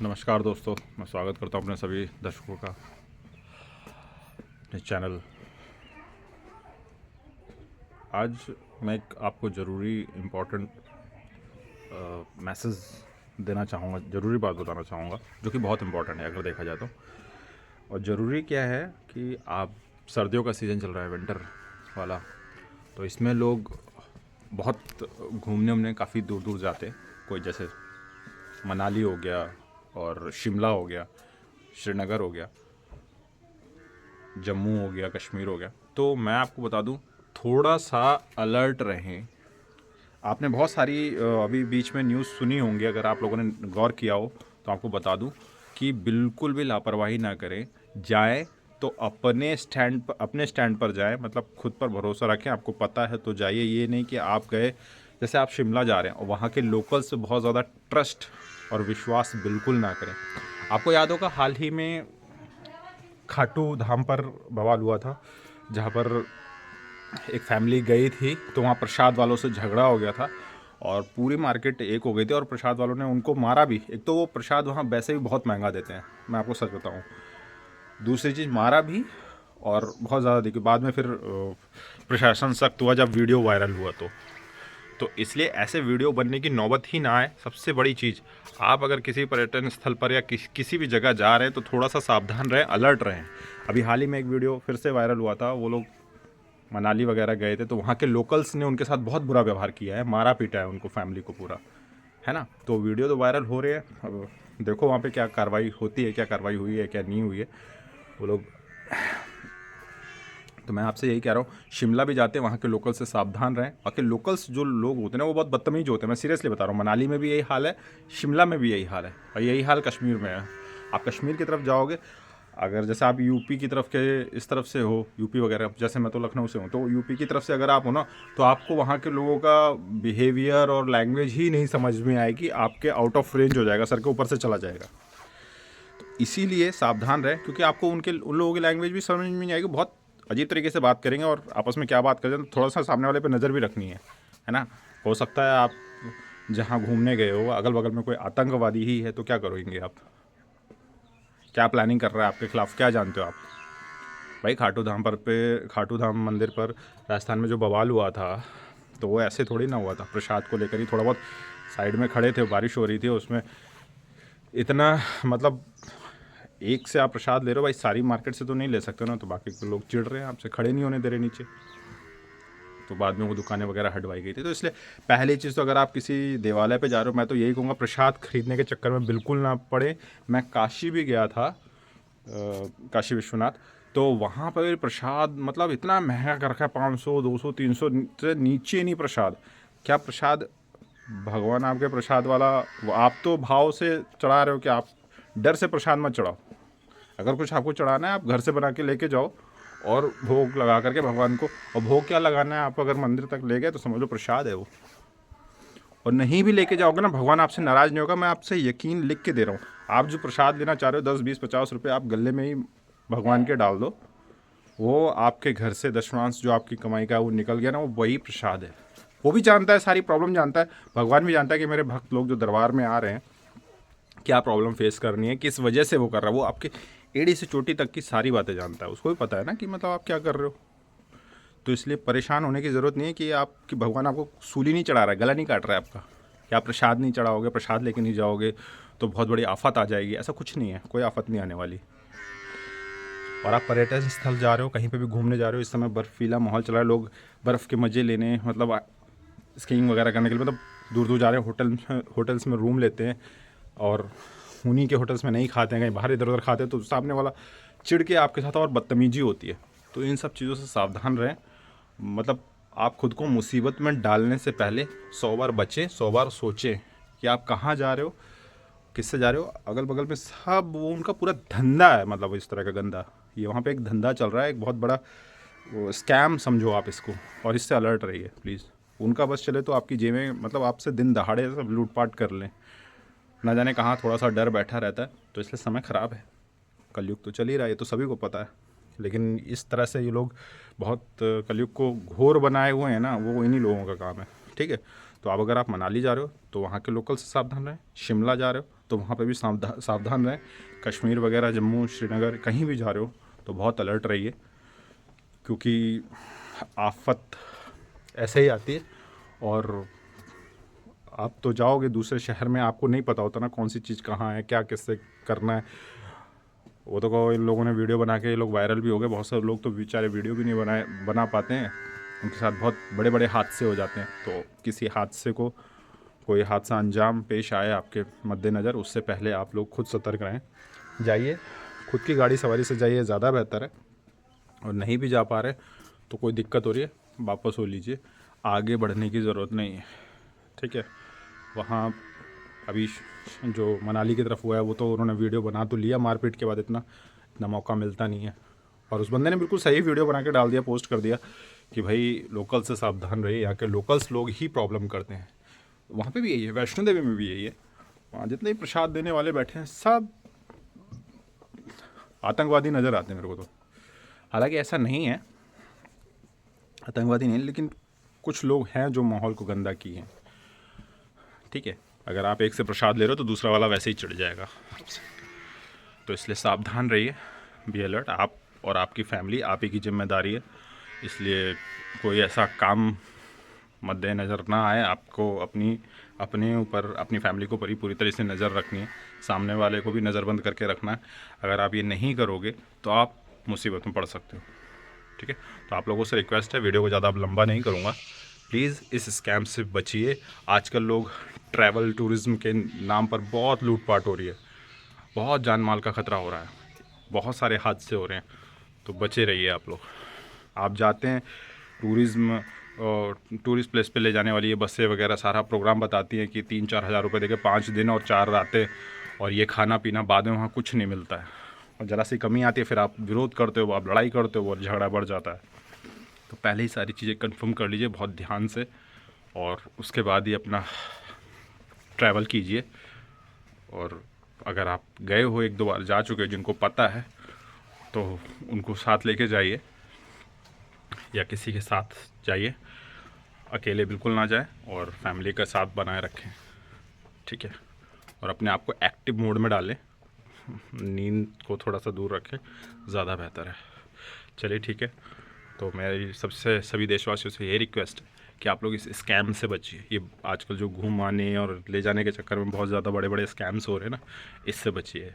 नमस्कार दोस्तों, मैं स्वागत करता हूं अपने सभी दर्शकों का अपने चैनल। आज मैं एक आपको ज़रूरी इम्पोर्टेंट मैसेज देना चाहूँगा, ज़रूरी बात बताना चाहूँगा जो कि बहुत इम्पोर्टेंट है अगर देखा जाए तो। और ज़रूरी क्या है कि आप सर्दियों का सीज़न चल रहा है, विंटर वाला, तो इसमें लोग बहुत घूमने उमने काफ़ी दूर दूर जाते हैं। कोई जैसे मनाली हो गया और शिमला हो गया, श्रीनगर हो गया, जम्मू हो गया, कश्मीर हो गया। तो मैं आपको बता दूं, थोड़ा सा अलर्ट रहें। आपने बहुत सारी अभी बीच में न्यूज़ सुनी होंगी, अगर आप लोगों ने गौर किया हो तो आपको बता दूं कि बिल्कुल भी लापरवाही ना करें। जाएं तो अपने स्टैंड पर जाएं, मतलब खुद पर भरोसा रखें। आपको पता है तो जाइए, ये नहीं कि आप गए, जैसे आप शिमला जा रहे हैं और वहाँ के लोकल से बहुत ज़्यादा ट्रस्ट और विश्वास बिल्कुल ना करें। आपको याद होगा हाल ही में खाटू धाम पर बवाल हुआ था, जहाँ पर एक फैमिली गई थी तो वहाँ प्रसाद वालों से झगड़ा हो गया था और पूरी मार्केट एक हो गई थी और प्रसाद वालों ने उनको मारा भी। एक तो वो प्रसाद वहाँ वैसे भी बहुत महंगा देते हैं, मैं आपको सच बताऊँ। दूसरी चीज़, मारा भी और बहुत ज़्यादा देखी। बाद में फिर प्रशासन सख्त हुआ जब वीडियो वायरल हुआ तो इसलिए ऐसे वीडियो बनने की नौबत ही ना आए। सबसे बड़ी चीज़, आप अगर किसी पर्यटन स्थल पर या किसी भी जगह जा रहे हैं तो थोड़ा सा सावधान रहें, अलर्ट रहें। अभी हाल ही में एक वीडियो फिर से वायरल हुआ था, वो लोग मनाली वगैरह गए थे तो वहाँ के लोकल्स ने उनके साथ बहुत बुरा व्यवहार किया है, मारा पीटा है उनको, फैमिली को पूरा, है ना। तो वीडियो तो वायरल हो रहे हैं, अब देखो वहाँ पे क्या कार्रवाई होती है, क्या कार्रवाई हुई है, क्या नहीं हुई है वो लोग। तो मैं आपसे यही कह रहा हूँ, शिमला भी जाते हैं, वहाँ के लोकल से सावधान रहें। वहाँ के लोकल्स जो लोग होते हैं ना, वो बहुत बदतमीज होते हैं, मैं सीरियसली बता रहा हूँ। मनाली में भी यही हाल है, शिमला में भी यही हाल है और यही हाल कश्मीर में है। आप कश्मीर की तरफ जाओगे, अगर जैसे आप यूपी की तरफ के इस तरफ से हो, यूपी वगैरह, जैसे मैं तो लखनऊ से हूँ, तो यूपी की तरफ से अगर आप हो ना, तो आपको वहाँ के लोगों का बिहेवियर और लैंग्वेज ही नहीं समझ में आएगी, आपके आउट ऑफ रेंज हो जाएगा, सर के ऊपर से चला जाएगा। इसीलिए सावधान रहें, क्योंकि आपको उन लोगों की लैंग्वेज भी समझ में नहीं आएगी। बहुत अजीब तरीके से बात करेंगे और आपस में क्या बात करें, तो थोड़ा सा सामने वाले पे नज़र भी रखनी है ना। हो सकता है आप जहाँ घूमने गए हो अगल बगल में कोई आतंकवादी ही है, तो क्या करोगे आप? क्या प्लानिंग कर रहा है आपके खिलाफ, क्या जानते हो आप? भाई खाटू धाम मंदिर पर राजस्थान में जो बवाल हुआ था, तो वो ऐसे थोड़ी ना हुआ था। प्रसाद को लेकर ही थोड़ा बहुत साइड में खड़े थे, बारिश हो रही थी, उसमें इतना मतलब एक से आप प्रसाद ले रहे हो भाई, सारी मार्केट से तो नहीं ले सकते ना, तो बाकी के लोग चिढ़ रहे हैं आपसे, खड़े नहीं होने दे रहे नीचे। तो बाद में वो दुकानें वगैरह हटवाई गई थी। तो इसलिए पहली चीज़ तो, अगर आप किसी देवालय पे जा रहे हो, मैं तो यही कहूँगा, प्रसाद खरीदने के चक्कर में बिल्कुल ना पड़े। मैं काशी भी गया था, काशी विश्वनाथ, तो वहाँ पर प्रसाद मतलब इतना महंगा कर रखा है, 500 200 300 से नीचे नहीं प्रसाद। क्या प्रसाद, भगवान आपके प्रसाद वाला, आप तो भाव से चढ़ा रहे हो कि आप डर से प्रसाद मत चढ़ाओ। अगर कुछ आपको चढ़ाना है, आप घर से बना के लेके जाओ और भोग लगा करके भगवान को। और भोग क्या लगाना है, आप अगर मंदिर तक ले गए तो समझ लो प्रसाद है वो। और नहीं भी लेके जाओगे ना, भगवान आपसे नाराज़ नहीं होगा, मैं आपसे यकीन लिख के दे रहा हूँ। आप जो प्रसाद लेना चाह रहे हो, 10 20 50 रुपये आप गले में ही भगवान के डाल दो, वो आपके घर से दशमांश जो आपकी कमाई का है वो निकल गया ना, वो वही प्रसाद है। वो भी जानता है, सारी प्रॉब्लम जानता है, भगवान भी जानता है कि मेरे भक्त लोग जो दरबार में आ रहे हैं क्या प्रॉब्लम फेस करनी है, किस वजह से वो कर रहा है। वो आपके एड़ी से चोटी तक की सारी बातें जानता है, उसको भी पता है ना कि मतलब आप क्या कर रहे हो। तो इसलिए परेशान होने की ज़रूरत नहीं है कि आपकी भगवान आपको सूली नहीं चढ़ा रहा है, गला नहीं काट रहा है आपका, कि आप प्रसाद नहीं चढ़ाओगे, प्रसाद लेके नहीं जाओगे तो बहुत बड़ी आफत आ जाएगी। ऐसा कुछ नहीं है, कोई आफत नहीं आने वाली। और आप पर्यटन स्थल जा रहे हो, कहीं पे भी घूमने जा रहे हो, इस समय बर्फीला माहौल चल रहा है, लोग बर्फ़ के मज़े लेने, मतलब स्कीइंग वगैरह करने के लिए, मतलब दूर दूर जा रहे हैं, होटल्स में रूम लेते हैं और उन्हीं के होटल्स में नहीं खाते हैं, कहीं बाहर इधर उधर खाते हैं, तो सामने वाला चिढ़ के आपके साथ और बदतमीजी होती है। तो इन सब चीज़ों से सावधान रहें। मतलब आप खुद को मुसीबत में डालने से पहले 100 बार बचें, 100 बार सोचें कि आप कहाँ जा रहे हो, किससे जा रहे हो। अगल बगल में सब वो उनका पूरा धंधा है, मतलब इस तरह का गंदा, ये वहाँ पे एक धंधा चल रहा है, एक बहुत बड़ा स्कैम समझो आप इसको, और इससे अलर्ट रहिए प्लीज़। उनका बस चले तो आपकी जेबें, मतलब आपसे दिन दहाड़े सब लूटपाट कर लें, ना जाने कहाँ थोड़ा सा डर बैठा रहता है। तो इसलिए समय ख़राब है, कलयुग तो चल ही रहा है, ये तो सभी को पता है। लेकिन इस तरह से ये लोग बहुत कलयुग को घोर बनाए हुए हैं ना, वो इन्हीं लोगों का काम है, ठीक है। तो अब अगर आप मनाली जा रहे हो तो वहाँ के लोकल से सावधान रहें, शिमला जा रहे हो तो वहाँ पे भी सावधान रहें। कश्मीर वगैरह, जम्मू, श्रीनगर, कहीं भी जा रहे हो तो बहुत अलर्ट रहिए, क्योंकि आफत ऐसे ही आती है। और आप तो जाओगे दूसरे शहर में, आपको नहीं पता होता ना कौन सी चीज़ कहाँ है, क्या किससे करना है। वो तो कहो, इन लोगों ने वीडियो बना के, ये लोग वायरल भी हो गए। बहुत सारे लोग तो बेचारे वीडियो भी नहीं बना पाते हैं, उनके साथ बहुत बड़े बड़े हादसे हो जाते हैं। तो किसी हादसे को, कोई हादसा अंजाम पेश आए आपके मद्देनज़र, उससे पहले आप लोग खुद सतर्क रहें। जाइए, खुद की गाड़ी सवारी से जाइए, ज़्यादा बेहतर है। और नहीं भी जा पा रहे तो कोई दिक्कत हो रही है, वापस हो लीजिए, आगे बढ़ने की ज़रूरत नहीं है, ठीक है। वहाँ अभी जो मनाली की तरफ हुआ है, वो तो उन्होंने वीडियो बना तो लिया, मारपीट के बाद इतना मौका मिलता नहीं है। और उस बंदे ने बिल्कुल सही वीडियो बना के डाल दिया, पोस्ट कर दिया कि भाई लोकल से सावधान रहिए, यहाँ के लोकल्स लोग ही प्रॉब्लम करते हैं। वहाँ पे भी यही है, वैष्णो देवी में भी यही है। वहाँ जितने भी प्रसाद देने वाले बैठे हैं सब आतंकवादी नज़र आते हैं मेरे को तो। हालांकि ऐसा नहीं है, आतंकवादी नहीं, लेकिन कुछ लोग हैं जो माहौल को गंदा किए हैं, ठीक है। अगर आप एक से प्रसाद ले रहे हो तो दूसरा वाला वैसे ही चढ़ जाएगा। तो इसलिए सावधान रहिए, बी अलर्ट। आप और आपकी फैमिली, आप ही की जिम्मेदारी है। इसलिए कोई ऐसा काम मद्देनज़र ना आए, आपको अपने ऊपर, अपनी फैमिली को पूरी तरह से नज़र रखनी है, सामने वाले को भी नज़रबंद करके रखना है। अगर आप ये नहीं करोगे तो आप मुसीबत में पड़ सकते हो, ठीक है। तो आप लोगों से रिक्वेस्ट है, वीडियो को ज़्यादा अब लंबा नहीं करूँगा, प्लीज़ इस स्कैम से बचिए। आजकल लोग ट्रैवल टूरिज़्म के नाम पर बहुत लूटपाट हो रही है, बहुत जान माल का ख़तरा हो रहा है, बहुत सारे हादसे हो रहे हैं। तो बचे रहिए आप लोग। आप जाते हैं टूरिज़्म, टूरिस्ट प्लेस पे ले जाने वाली ये बसें वगैरह सारा प्रोग्राम बताती हैं कि 3-4 हज़ार रुपये देके 5 दिन और 4 रातें, और ये खाना पीना, बाद में वहाँ कुछ नहीं मिलता है। और ज़रा सी कमी आती है, फिर आप विरोध करते हो, आप लड़ाई करते हो और झगड़ा बढ़ जाता है। तो पहले ही सारी चीज़ें कंफर्म कर लीजिए बहुत ध्यान से, और उसके बाद ही अपना ट्रैवल कीजिए। और अगर आप गए हो, 1-2 बार जा चुके हो, जिनको पता है, तो उनको साथ लेके जाइए या किसी के साथ जाइए, अकेले बिल्कुल ना जाएं, और फैमिली का साथ बनाए रखें, ठीक है। और अपने आप को एक्टिव मोड में डालें, नींद को थोड़ा सा दूर रखें, ज़्यादा बेहतर है। चलिए ठीक है। तो मेरी सभी देशवासियों से यही रिक्वेस्ट है कि आप लोग इस स्कैम से बचिए। ये आजकल जो घूम आने और ले जाने के चक्कर में बहुत ज़्यादा बड़े बड़े स्कैम्स हो रहे हैं ना, इससे बचिए।